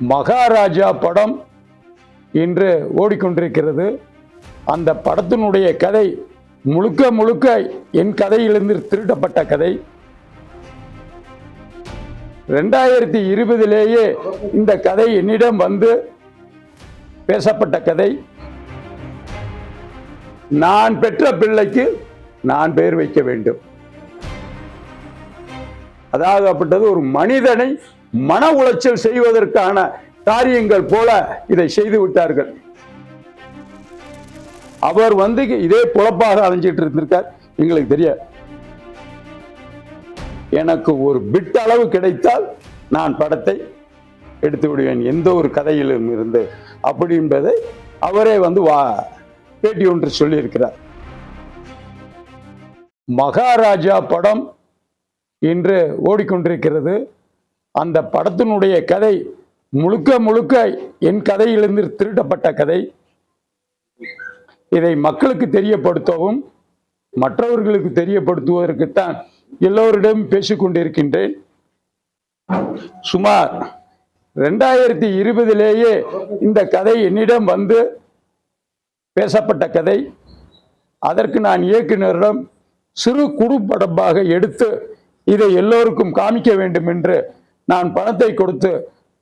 மகாராஜா படம் இன்று ஓடிக்கொண்டிருக்கிறது. அந்த படத்தினுடைய கதை முழுக்க முழுக்க என் கதையிலிருந்து திருடப்பட்ட கதை. 2020 இந்த கதை என்னிடம் வந்து பேசப்பட்ட கதை. நான் பெற்ற பிள்ளைக்கு நான் பெயர் வைக்க வேண்டும். அதாகப்பட்டது ஒரு மனிதனை மன உளைச்சல் செய்வதற்கான காரியங்கள் போல இதை செய்து விட்டார்கள். அவர் வந்து இதே பொழப்பாக அலைஞ்சிட்டு இருந்திருக்கார். எங்களுக்கு தெரியாது. எனக்கு ஒரு பிட் அளவு கிடைத்தால் நான் படத்தை எடுத்து விடுவேன் எந்த ஒரு கதையிலும் இருந்து அப்படி என்பதை அவரே வந்து பேட்டி ஒன்று சொல்லியிருக்கிறார். மகாராஜா படம் இன்று ஓடிக்கொண்டிருக்கிறது. அந்த படத்தினுடைய கதை முழுக்க முழுக்க என் கதையிலிருந்து திருடப்பட்ட கதை. இதை மக்களுக்கு தெரியப்படுத்தவும் மற்றவர்களுக்கு தெரியப்படுத்துவதற்குத்தான் எல்லோரிடம் பேசிக்கொண்டிருக்கின்றேன். சுமார் 2020 இந்த கதை என்னிடம் வந்து பேசப்பட்ட கதை. அதற்கு நான் இயக்குனரிடம் சிறு குறும்படமாக எடுத்து இதை எல்லோருக்கும் காமிக்க வேண்டும் என்று நான் பணத்தை கொடுத்து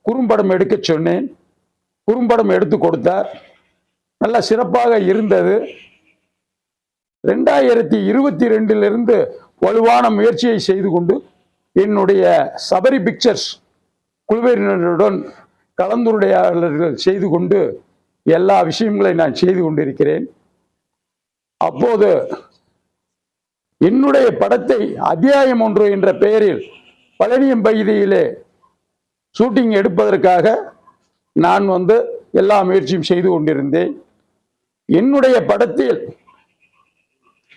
குறும்படம் எடுக்க சொன்னேன். குறும்படம் எடுத்து கொடுத்தார். நல்ல சிறப்பாக இருந்தது. 2022 வலுவான முயற்சியை செய்து கொண்டு என்னுடைய சபரி பிக்சர்ஸ் குழுவினருடன் கலந்துரையாடல்கள் செய்து கொண்டு எல்லா விஷயங்களை நான் செய்து கொண்டிருக்கிறேன். அப்போது என்னுடைய படத்தை அத்தியாயம் 1 என்ற பெயரில் பழனியம் பகுதியிலே ஷூட்டிங் எடுப்பதற்காக நான் வந்து எல்லா முயற்சியும் செய்து கொண்டிருந்தேன். என்னுடைய படத்தில்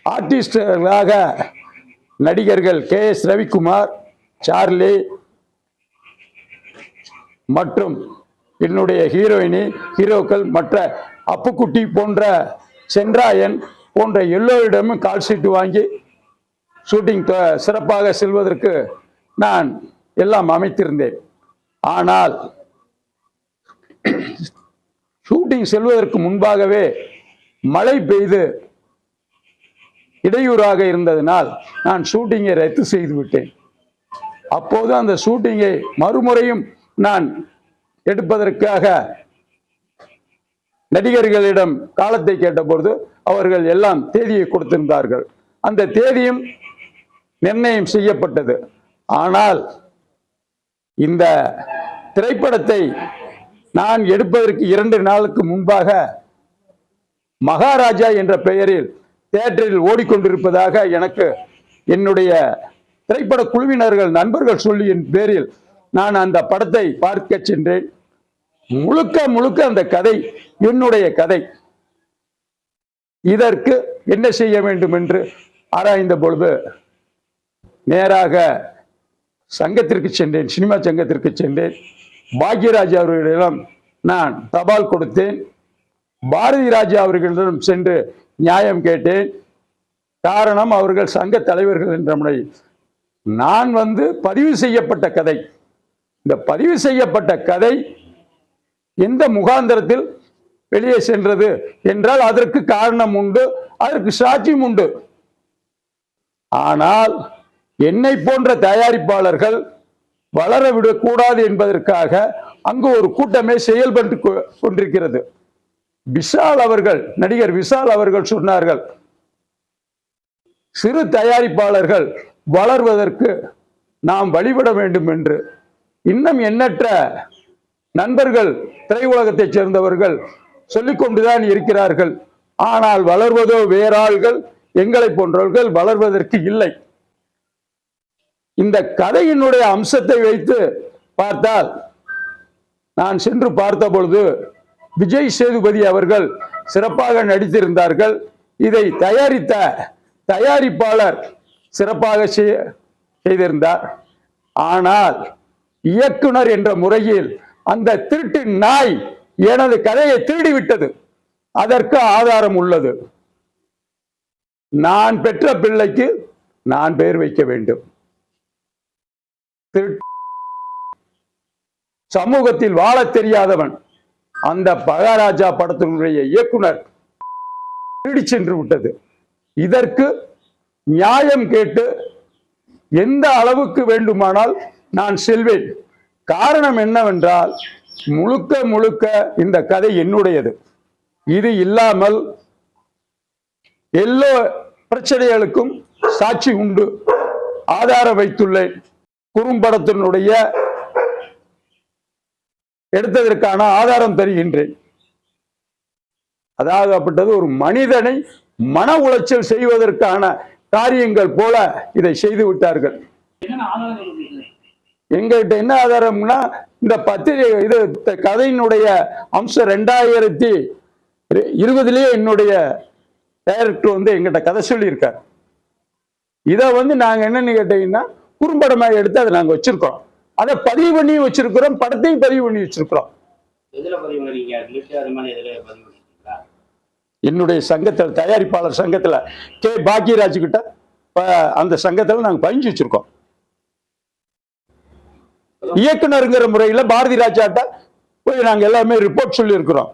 ஆர்டிஸ்டர்களாக நடிகர்கள் KS ரவிக்குமார், சார்லி மற்றும் என்னுடைய ஹீரோக்கள் மற்ற அப்புக்குட்டி போன்ற சென்றாயன் போன்ற எல்லோரிடமும் கால் ஷீட் வாங்கி ஷூட்டிங் சிறப்பாக செல்வதற்கு நான் எல்லாம் அமைத்திருந்தேன். ஆனால் ஷூட்டிங் செல்வதற்கு முன்பாகவே மழை பெய்து இடையூறாக இருந்ததனால் நான் ஷூட்டிங்கை ரத்து செய்து விட்டேன். அப்போது அந்த ஷூட்டிங்கை மறுமுறையும் நான் எடுப்பதற்காக நடிகர்களிடம் காலத்தை கேட்டபொழுது அவர்கள் எல்லாம் தேதியை கொடுத்திருந்தார்கள். அந்த தேதியும் நிர்ணயம் செய்யப்பட்டது. ஆனால் இந்த திரைப்படத்தை நான் எடுப்பதற்கு 2 நாளுக்கு முன்பாக மகாராஜா என்ற பெயரில் தியேட்டரில் ஓடிக்கொண்டிருப்பதாக எனக்கு என்னுடைய திரைப்பட குழுவினர்கள் நண்பர்கள் சொல்லியின் பேரில் நான் அந்த படத்தை பார்க்க சென்றேன். முழுக்க முழுக்க அந்த கதை என்னுடைய கதை. இதற்கு என்ன செய்ய வேண்டும் என்று ஆராய்ந்த பொழுது நேராக சங்கத்திற்கு சென்றேன். சினிமா சங்கத்திற்கு சென்றேன். பாக்யராஜ் அவர்களிடம் நான் தபால் கொடுத்தேன். பாரதி ராஜா அவர்களிடம் சென்று நியாயம் கேட்டேன். காரணம் அவர்கள் சங்க தலைவர்கள் என்ற முறையில் நான் வந்து பதிவு செய்யப்பட்ட கதை. இந்த பதிவு செய்யப்பட்ட கதை எந்த முகாந்திரத்தில் வெளியே சென்றது என்றால் அதற்கு காரணம் உண்டு, அதற்கு சாட்சியம் உண்டு. ஆனால் என்னை போன்ற தயாரிப்பாளர்கள் வளர விடக்கூடாது என்பதற்காக அங்கு ஒரு கூட்டமே செயல்பட்டு கொண்டிருக்கிறது. விஷால் அவர்கள், நடிகர் விஷால் அவர்கள் சொன்னார்கள், சிறு தயாரிப்பாளர்கள் வளர்வதற்கு நாம் வழிபட வேண்டும் என்று. இன்னும் எண்ணற்ற நண்பர்கள் திரையுலகத்தைச் சேர்ந்தவர்கள் சொல்லிக்கொண்டுதான் இருக்கிறார்கள். ஆனால் வளர்வதோ வேறாள்கள், எங்களை போன்றவர்கள் வளர்வதற்கு இல்லை. இந்த கதையினுடைய அம்சத்தை வைத்து பார்த்தால் நான் சென்று பார்த்த பொழுது விஜய் சேதுபதி அவர்கள் சிறப்பாக நடித்திருந்தார்கள். இதை தயாரித்த தயாரிப்பாளர் சிறப்பாக செய்திருந்தார். ஆனால் இயக்குனர் என்ற முறையில் அந்த திருட்டு நாய் எனது கதையை திருடிவிட்டது. அதற்கு ஆதாரம் உள்ளது. நான் பெற்ற பிள்ளைக்கு நான் பெயர் வைக்க வேண்டும். சமூகத்தில் வாழ தெரியாதவன். அந்த மகாராஜா படத்தினுடைய இயக்குனர் திருடி சென்று விட்டது. இதற்கு நியாயம் கேட்டு எந்த அளவுக்கு வேண்டுமானால் நான் செல்வேன். காரணம் என்னவென்றால் முழுக்க முழுக்க இந்த கதை என்னுடையது. இது இல்லாமல் எல்லா பிரச்சனைகளுக்கும் சாட்சி உண்டு, ஆதாரம் வைத்துள்ளேன். குறும்படத்தினுடைய எடுத்ததற்கான ஆதாரம் தருகின்றேன். அதாகப்பட்டது ஒரு மனிதனை மன உளைச்சல் செய்வதற்கான காரியங்கள் போல இதை செய்து விட்டார்கள். எங்கள்கிட்ட என்ன ஆதாரம்னா, இந்த பத்திரிகை இது கதையினுடைய அம்சம் 2020 என்னுடைய டைரக்டர் எங்கிட்ட கதை சொல்லியிருக்கார். இதை நாங்க என்னன்னு கேட்டீங்கன்னா, குறும்படமாக எடுத்து அதை நாங்க வச்சிருக்கோம். அதை பதிவு பண்ணி வச்சிருக்கிறோம், படத்தையும் பதிவு பண்ணி வச்சிருக்கிறோம். என்னுடைய சங்கத்தில், தயாரிப்பாளர் சங்கத்துல கே பாக்கியராஜ் கிட்ட அந்த சங்கத்துல நாங்க பதிஞ்சு வச்சிருக்கோம். இயக்குனருங்கிற முறையில் பாரதி ராஜாட்ட போய் நாங்க எல்லாமே ரிப்போர்ட் சொல்லி இருக்கிறோம்.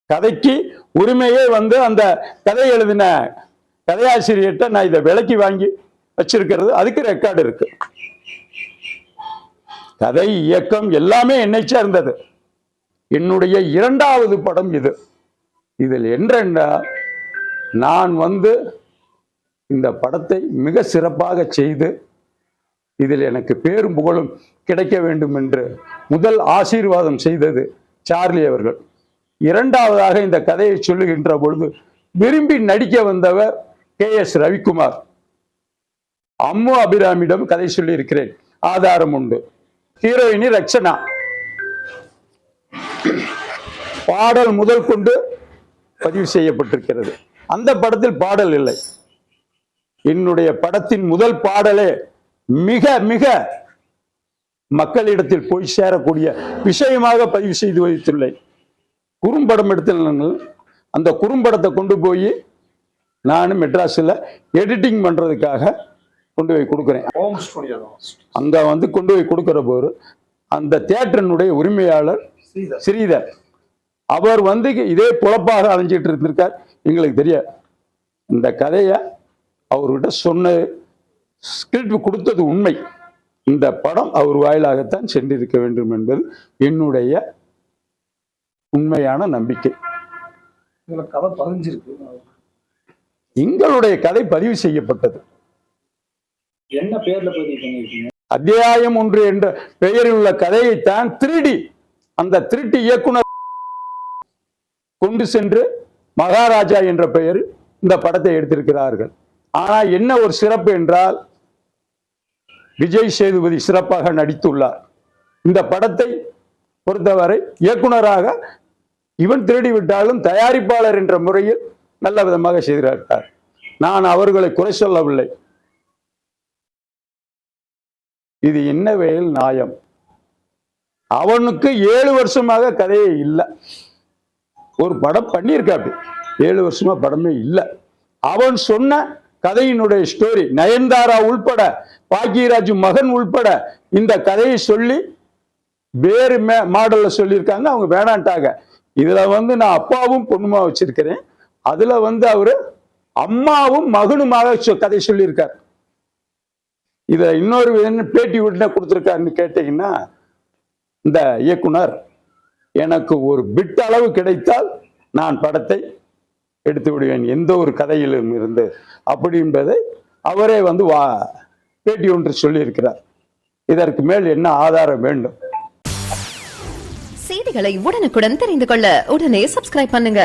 கதைக்கு உரிமையே அந்த கதை எழுதின கதையாசிரியர்கிட்ட நான் இதை விலைக்கு வாங்கி வச்சிருக்கிறது, அதுக்கு ரெக்கார்டு இருக்கு. கதை, இயக்கம் எல்லாமே என்னை சேர்ந்தது. என்னுடைய 2வது படம் இது. இதில் என்னென்னா, நான் இந்த படத்தை மிக சிறப்பாக செய்து இதில் எனக்கு பேரும் புகழும் கிடைக்க வேண்டும் என்று முதல் ஆசீர்வாதம் செய்தது சார்லி அவர்கள். 2வதாக இந்த கதையை சொல்லுகின்ற பொழுது விரும்பி நடிக்க வந்தவர் KS ரவிக்குமார். அம்மு அபிராமியிடம் கதை சொல்லி இருக்கிறேன், ஆதாரம் உண்டு. ஹீரோயினி ரக்ஷனா. பாடல் முதல் கொண்டு பதிவு செய்யப்பட்டிருக்கிறது. அந்த படத்தில் பாடல் இல்லை. என்னுடைய படத்தின் முதல் பாடலே மிக மிக மக்களிடத்தில் போய் சேரக்கூடிய விஷயமாக பதிவு செய்து வைத்துள்ளேன். குறும்படம் எடுத்த அந்த குறும்படத்தை கொண்டு போய் நானும் மெட்ராஸில் எடிட்டிங் பண்றதுக்காக கொண்டு போய் கொடுக்குறேன். அங்க கொண்டு போய் கொடுக்கிற போது அந்த தியேட்டரினுடைய உரிமையாளர் ஸ்ரீதர் அவர் இதே பொழப்பாக அலைஞ்சிட்டு இருந்திருக்கார். எங்களுக்கு தெரியாது. இந்த கதையை அவர்கிட்ட சொன்ன ஸ்கிரிப்ட் கொடுத்தது உண்மை. இந்த படம் அவர் வாயிலாகத்தான் சென்றிருக்க வேண்டும் என்பது என்னுடைய உண்மையான நம்பிக்கை. எங்களுடைய கதை பதிவு செய்யப்பட்டது. என்ன பேர்ல பதிவு பண்ணிருக்கீங்க? அத்தியாயம் 1 என்ற பெயரில் உள்ள கதையைத்தான் திருடி அந்த திருட்டு இயக்குனர் கொண்டு சென்று மகாராஜா என்ற பெயர் இந்த படத்தை எடுத்திருக்கிறார்கள். ஆனா என்ன ஒரு சிறப்பு என்றால், விஜய் சேதுபதி சிறப்பாக நடித்துள்ளார். இந்த படத்தை பொறுத்தவரை இயக்குனராக இவன் திருடி விட்டாலும் தயாரிப்பாளர் என்ற முறையில் நல்ல விதமாக செய்திருக்கிறார். நான் அவர்களை குறை சொல்லவில்லை. இது என்ன வகையில் நியாயம்? அவனுக்கு 7 வருஷமாக கதையே இல்லை. ஒரு படம் பண்ணியிருக்காரு, 7 வருஷமா படமே இல்லை. அவன் சொன்ன கதையினுடைய ஸ்டோரி, நயன்தாரா உள்பட பாக்கியராஜ் மகன் உள்பட இந்த கதையை சொல்லி வேறு மாடல்ல சொல்லியிருக்காங்க. அவங்க வேணான்ட்டாங்க. இதுல நான் அப்பாவும் பொண்ணுமா வச்சிருக்கிறேன். அதுல அவரு அம்மாவும் மகனுமாக கதை சொல்லியிருக்கார். இதுல இன்னொரு பேட்டி விட்டு கொடுத்துருக்காருன்னு கேட்டீங்கன்னா, இந்த இயக்குனர் எனக்கு ஒரு பிட் அளவு கிடைத்தால் நான் படத்தை எடுத்து விடுவேன், எந்த ஒரு கதையிலும் இருந்து அப்படி என்பதை அவரே பேட்டி ஒன்று சொல்லியிருக்கிறார். இதற்கு மேல் என்ன ஆதாரம் வேண்டும்? செய்திகளை உடனுக்குடன் தெரிந்து கொள்ள உடனே சப்ஸ்கிரைப் பண்ணுங்க.